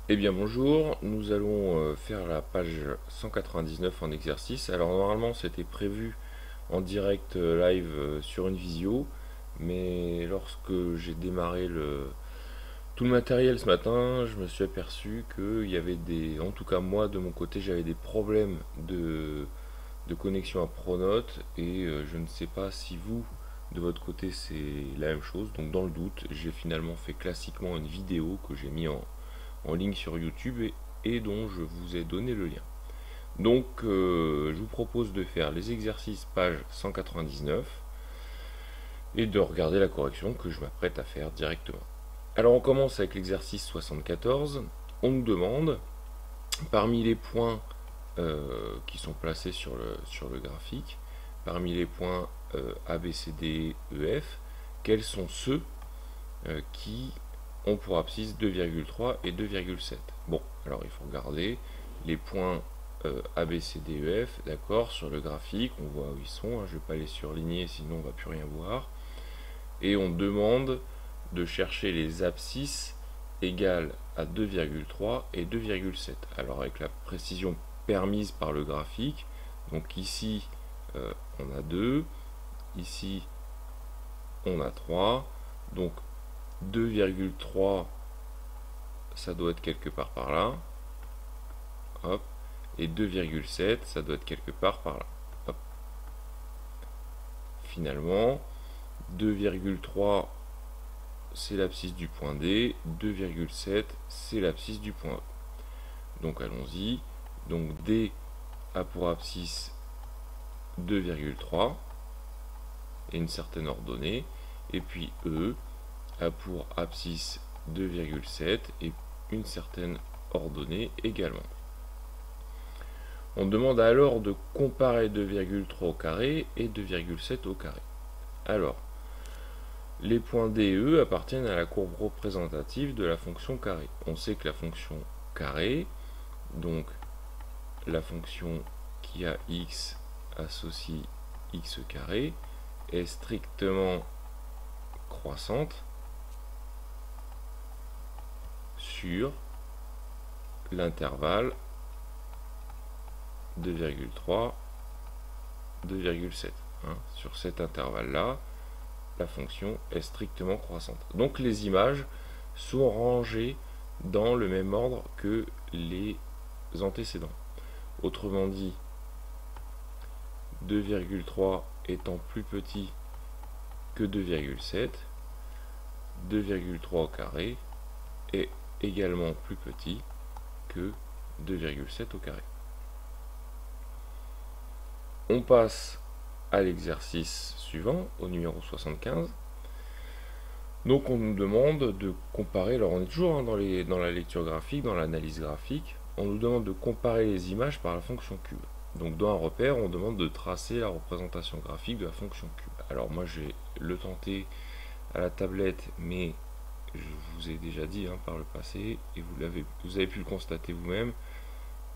Eh bien bonjour, nous allons faire la page 199 en exercice. Alors normalement c'était prévu en direct live sur une visio, mais lorsque j'ai démarré tout le matériel ce matin, je me suis aperçu qu'il y avait en tout cas moi de mon côté j'avais des problèmes de connexion à Pronote et je ne sais pas si vous de votre côté c'est la même chose. Donc dans le doute j'ai finalement fait classiquement une vidéo que j'ai mis en ligne sur YouTube et dont je vous ai donné le lien. Donc je vous propose de faire les exercices page 199 et de regarder la correction que je m'apprête à faire directement. Alors on commence avec l'exercice 74. On nous demande, parmi les points qui sont placés sur le graphique, parmi les points A, B, C, D, E, F, quels sont ceux qui ont pour abscisse 2,3 et 2,7. Bon, alors il faut regarder les points A, B, C, D, E, F, d'accord, sur le graphique, on voit où ils sont, hein, je ne vais pas les surligner sinon on ne va plus rien voir. Et on demande de chercher les abscisses égales à 2,3 et 2,7. Alors avec la précision permise par le graphique, donc ici on a 2, ici on a 3, donc 2,3 ça doit être quelque part par là, hop, et 2,7 ça doit être quelque part par là, hop. Finalement 2,3 c'est l'abscisse du point D, 2,7 c'est l'abscisse du point E. Donc allons-y, donc D a pour abscisse 2,3 et une certaine ordonnée, et puis E a pour abscisse 2,7 et une certaine ordonnée également. On demande alors de comparer 2,3 au carré et 2,7 au carré. Alors, les points D et E appartiennent à la courbe représentative de la fonction carré. On sait que la fonction carré, donc la fonction qui a x associe x carré, est strictement croissante sur l'intervalle 2,3, 2,7. Sur cet intervalle-là, la fonction est strictement croissante. Donc les images sont rangées dans le même ordre que les antécédents. Autrement dit, 2,3 étant plus petit que 2,7, 2,3 au carré est également plus petit que 2,7 au carré. On passe à l'exercice suivant, au numéro 75. Donc on nous demande de comparer, alors on est toujours dans la lecture graphique, dans l'analyse graphique, on nous demande de comparer les images par la fonction cube. Donc dans un repère, on demande de tracer la représentation graphique de la fonction cube. Alors moi je vais le tenter à la tablette, mais je vous ai déjà dit par le passé, et vous avez pu le constater vous-même,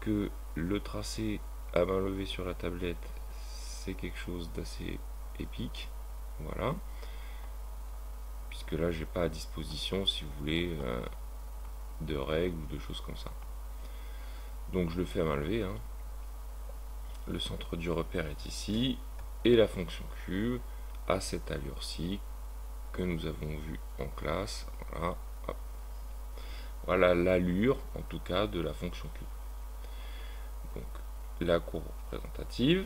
que le tracé à main levée sur la tablette, c'est quelque chose d'assez épique. Voilà. Puisque là, j'ai pas à disposition, si vous voulez, de règles ou de choses comme ça. Donc je le fais à main levée. Le centre du repère est ici, et la fonction cube a cette allure-ci que nous avons vu en classe. Voilà, hop. Voilà l'allure, en tout cas, de la fonction cube. Donc la courbe représentative.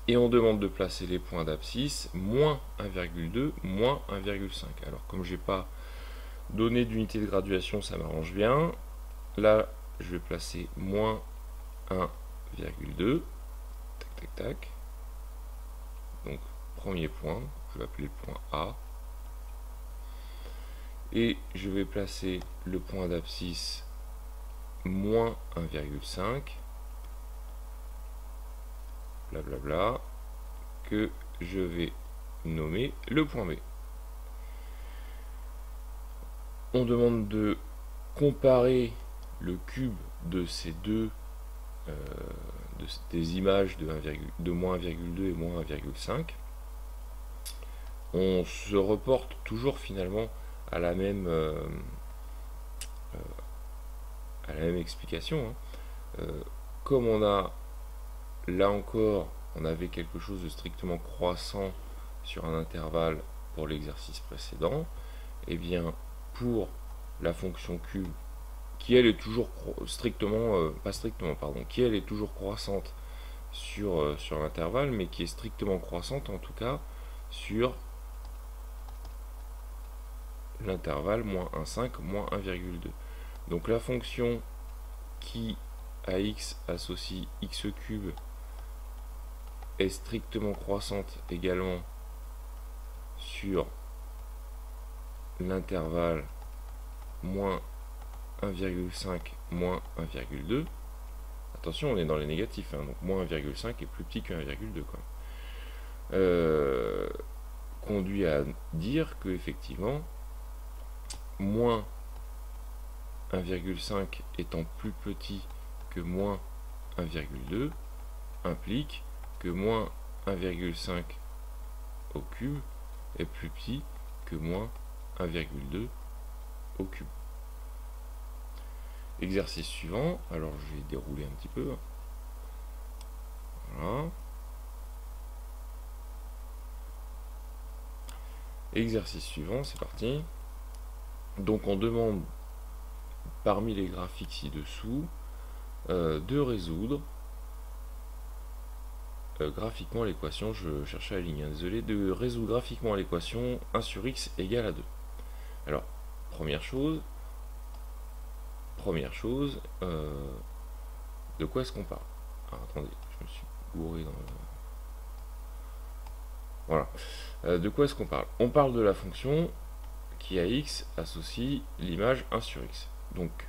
Et on demande de placer les points d'abscisse moins 1,2, moins 1,5. Alors comme j'ai pas donné d'unité de graduation, ça m'arrange bien. Là, je vais placer moins 1,2. Tac, tac, tac. Donc, premier point, je vais appeler le point A. Et je vais placer le point d'abscisse moins 1,5. Blablabla. Que je vais nommer le point B. On demande de comparer le cube de ces deux des images de moins 1,2 et moins 1,5. On se reporte toujours finalement à la même à la même explication, hein. Comme on a, là encore, on avait quelque chose de strictement croissant sur un intervalle pour l'exercice précédent, et bien pour la fonction cube, qui elle est toujours qui elle est toujours croissante sur l'intervalle, mais qui est strictement croissante en tout cas sur l'intervalle moins 1,5, moins 1,2. Donc la fonction qui à x associe x cube est strictement croissante également sur l'intervalle moins 1,5, moins 1,2. Attention, on est dans les négatifs, hein, donc moins 1,5 est plus petit que 1,2 quand même. Conduit à dire que effectivement moins 1,5 étant plus petit que moins 1,2 implique que moins 1,5 au cube est plus petit que moins 1,2 au cube. Exercice suivant, alors je vais dérouler un petit peu. Voilà. Exercice suivant, c'est parti. Donc on demande, parmi les graphiques ci-dessous, de résoudre graphiquement l'équation, je cherchais la ligne, désolé, de résoudre graphiquement l'équation 1 sur x égale à 2. Alors, première chose, de quoi est-ce qu'on parle? Alors, attendez, je me suis gouré dans le... Voilà. De quoi est-ce qu'on parle? On parle de la fonction qui à x associe l'image 1 sur x. Donc,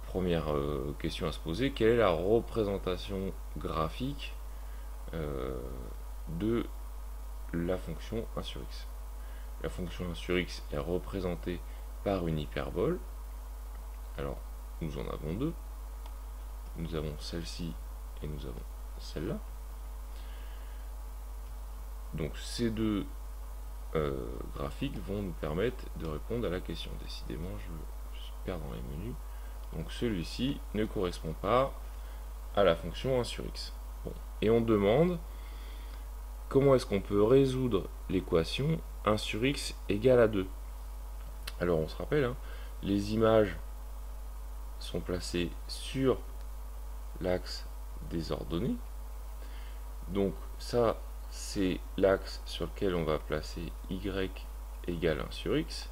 première question à se poser, quelle est la représentation graphique de la fonction 1 sur x? La fonction 1 sur x est représentée par une hyperbole. Alors, nous en avons deux. Nous avons celle-ci et nous avons celle-là. Donc, ces deux graphiques vont nous permettre de répondre à la question. Décidément, je perds dans les menus. Donc, celui-ci ne correspond pas à la fonction 1 sur x. Bon. Et on demande comment est-ce qu'on peut résoudre l'équation 1 sur x égale à 2. Alors, on se rappelle, hein, les images sont placées sur l'axe des ordonnées. Donc ça, c'est l'axe sur lequel on va placer y égale 1 sur x.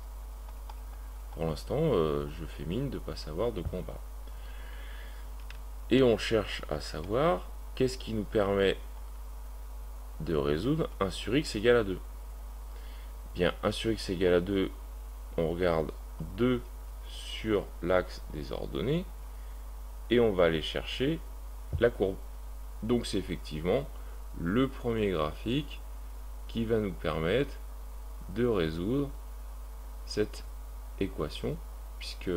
Pour l'instant, je fais mine de ne pas savoir de quoi on parle. Et on cherche à savoir qu'est-ce qui nous permet de résoudre 1 sur x égale à 2. Bien, 1 sur x égale à 2, on regarde 2 sur l'axe des ordonnées et on va aller chercher la courbe. Donc c'est effectivement le premier graphique qui va nous permettre de résoudre cette équation, puisque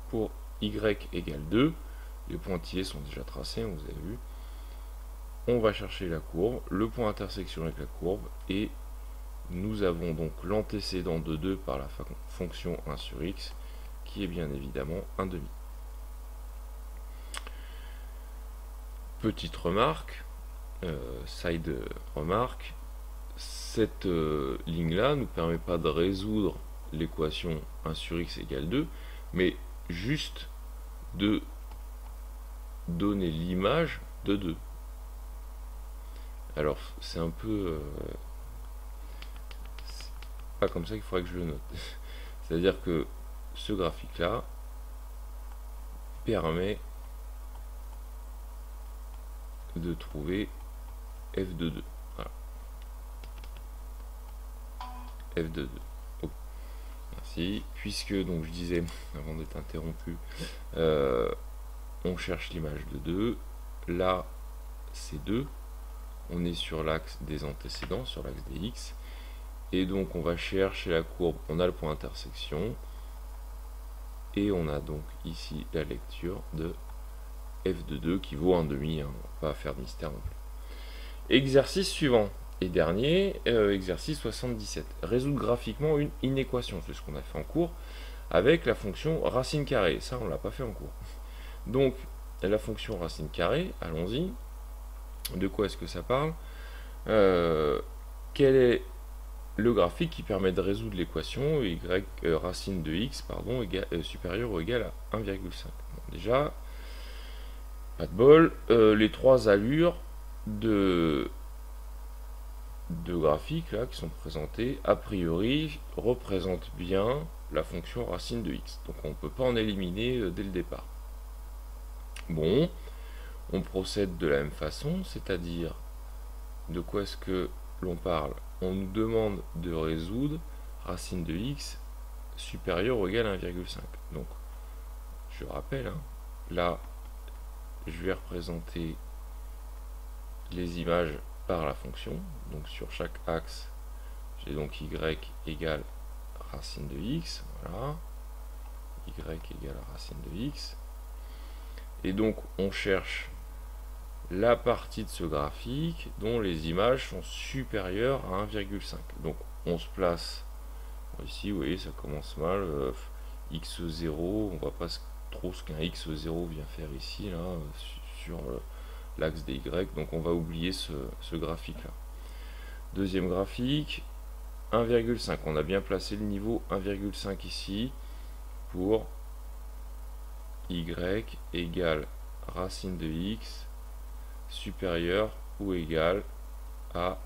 pour y égale 2, les pointillés sont déjà tracés, vous avez vu. On va chercher la courbe, le point d'intersection avec la courbe, et nous avons donc l'antécédent de 2 par la fonction 1 sur x, qui est bien évidemment 1 demi. Petite remarque, side remarque, cette ligne-là ne nous permet pas de résoudre l'équation 1 sur x égale 2, mais juste de donner l'image de 2. Alors, c'est un peu... pas comme ça qu'il faudrait que je le note. C'est-à-dire que ce graphique-là permet de trouver f de 2. Voilà. f de 2. Oh. Merci. Puisque, donc je disais, avant d'être interrompu, on cherche l'image de 2. Là, c'est 2. On est sur l'axe des antécédents, sur l'axe des x. Et donc, on va chercher la courbe. On a le point d'intersection. Et on a donc ici la lecture de f de 2 qui vaut 1,5. Hein. On va pas faire de mystère non plus. Exercice suivant et dernier, exercice 77. Résoudre graphiquement une inéquation. C'est ce qu'on a fait en cours. avec la fonction racine carrée. Ça, on ne l'a pas fait en cours. Donc, la fonction racine carrée, allons-y. De quoi est-ce que ça parle? Quel est le graphique qui permet de résoudre l'équation y racine de x supérieure ou égale à 1,5? Bon, déjà, pas de bol. Les trois allures de graphiques là, qui sont présentées, a priori, représentent bien la fonction racine de x. Donc on ne peut pas en éliminer dès le départ. Bon, on procède de la même façon, c'est-à-dire, de quoi est-ce que l'on parle? On nous demande de résoudre racine de x supérieure ou égale à 1,5. Donc, je rappelle, hein, là, je vais représenter les images par la fonction. Donc, sur chaque axe, j'ai donc y égale racine de x. Voilà. Y égale racine de x. Et donc, on cherche la partie de ce graphique dont les images sont supérieures à 1,5. Donc on se place ici, vous voyez, ça commence mal. X0, on voit pas trop ce qu'un X0 vient faire ici, là, sur l'axe des Y. Donc on va oublier ce graphique là. Deuxième graphique, 1,5. On a bien placé le niveau 1,5 ici pour Y égale racine de X supérieur ou égal à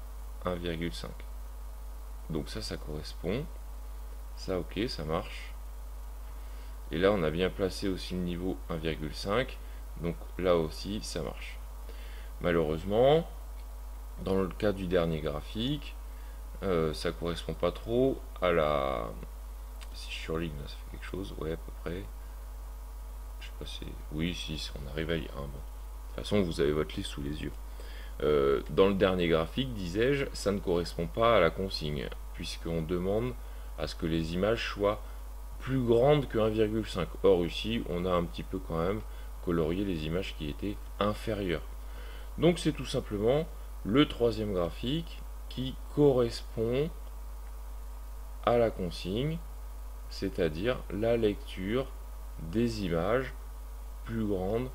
1,5. Donc ça correspond. Ça, ok, ça marche. Et là, on a bien placé aussi le niveau 1,5. Donc là aussi, ça marche. Malheureusement, dans le cas du dernier graphique, ça correspond pas trop à la... Si je surligne, là, ça fait quelque chose. Ouais, à peu près. Je sais pas si... Oui, si, on arrive à lire. Hein, bon. De toute façon, vous avez votre liste sous les yeux. Dans le dernier graphique, disais-je, ça ne correspond pas à la consigne, puisqu'on demande à ce que les images soient plus grandes que 1,5. Or, ici, on a un petit peu quand même colorié les images qui étaient inférieures. Donc, c'est tout simplement le troisième graphique qui correspond à la consigne, c'est-à-dire la lecture des images plus grandes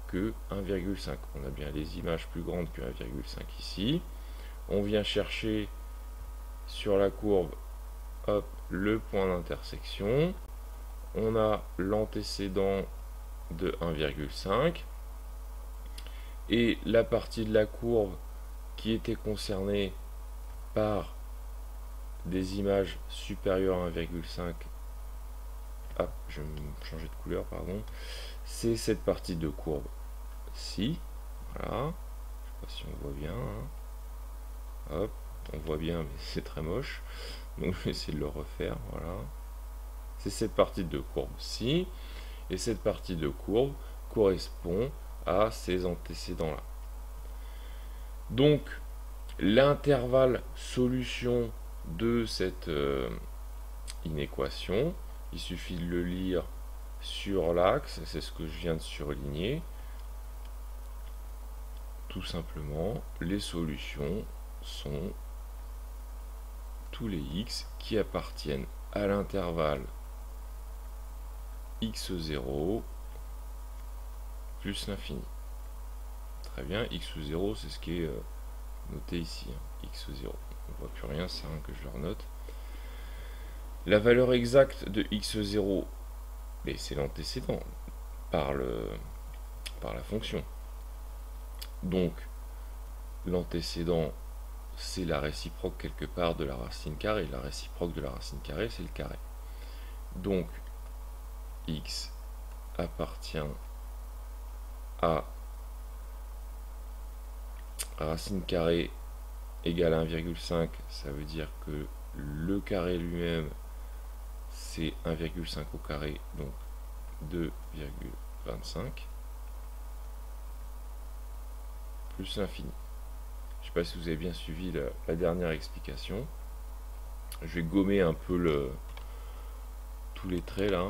que 1,5. On a bien les images plus grandes que 1,5 ici. On vient chercher sur la courbe, hop, le point d'intersection. On a l'antécédent de 1,5. Et la partie de la courbe qui était concernée par des images supérieures à 1,5. Hop, je vais me changer de couleur, pardon. C'est cette partie de courbe. Si, voilà, je sais pas si on voit bien, hein. Hop, on voit bien, mais c'est très moche, donc je vais essayer de le refaire, voilà. C'est cette partie de courbe-ci, et cette partie de courbe correspond à ces antécédents-là. Donc, l'intervalle solution de cette inéquation, il suffit de le lire sur l'axe, c'est ce que je viens de surligner. Tout simplement, les solutions sont tous les x qui appartiennent à l'intervalle x0 plus l'infini. Très bien, x0 c'est ce qui est noté ici, hein, x0. On ne voit plus rien, c'est rien que je le renote. La valeur exacte de x0, c'est l'antécédent par la fonction. Donc, l'antécédent, c'est la réciproque quelque part de la racine carrée. La réciproque de la racine carrée, c'est le carré. Donc, x appartient à racine carrée égale à 1,5. Ça veut dire que le carré lui-même, c'est 1,5 au carré, donc 2,25. Plus l'infini. Je ne sais pas si vous avez bien suivi la dernière explication. Je vais gommer un peu tous les traits là,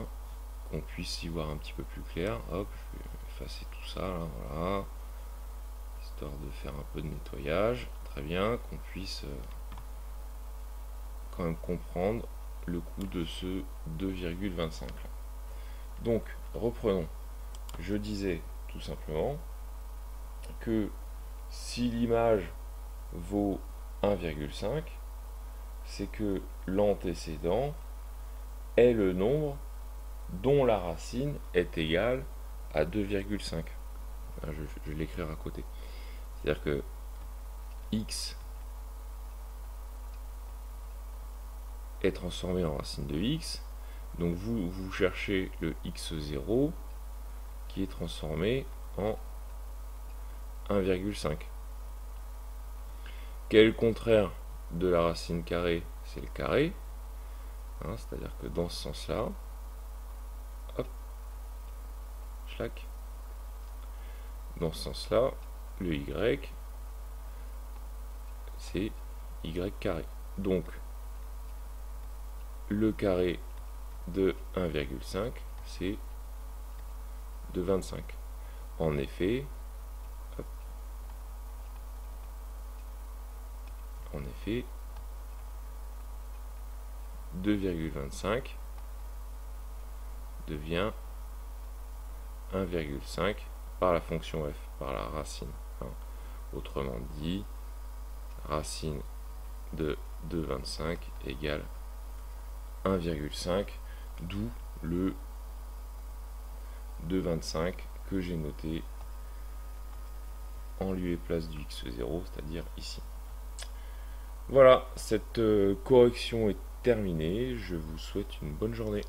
qu'on puisse y voir un petit peu plus clair. Hop, je vais effacer tout ça là, voilà. Histoire de faire un peu de nettoyage. Très bien, qu'on puisse quand même comprendre le coût de ce 2,25. Donc, reprenons. Je disais tout simplement que si l'image vaut 1,5, c'est que l'antécédent est le nombre dont la racine est égale à 2,5. Je vais l'écrire à côté. C'est-à-dire que x est transformé en racine de x. Donc vous cherchez le x0 qui est transformé en 1,5. Quel est le contraire de la racine carrée? C'est le carré. C'est-à-dire que dans ce sens-là, hop, schlac. Dans ce sens-là, le y, c'est y carré. Donc, le carré de 1,5, c'est de 25. En effet, hop, en effet, 2,25 devient 1,5 par la fonction f, par la racine. Autrement dit, racine de 2,25 égale 1,5, d'où le 2,25 que j'ai noté en lieu et place du x0, c'est-à-dire ici. Voilà, cette correction est terminée. Je vous souhaite une bonne journée.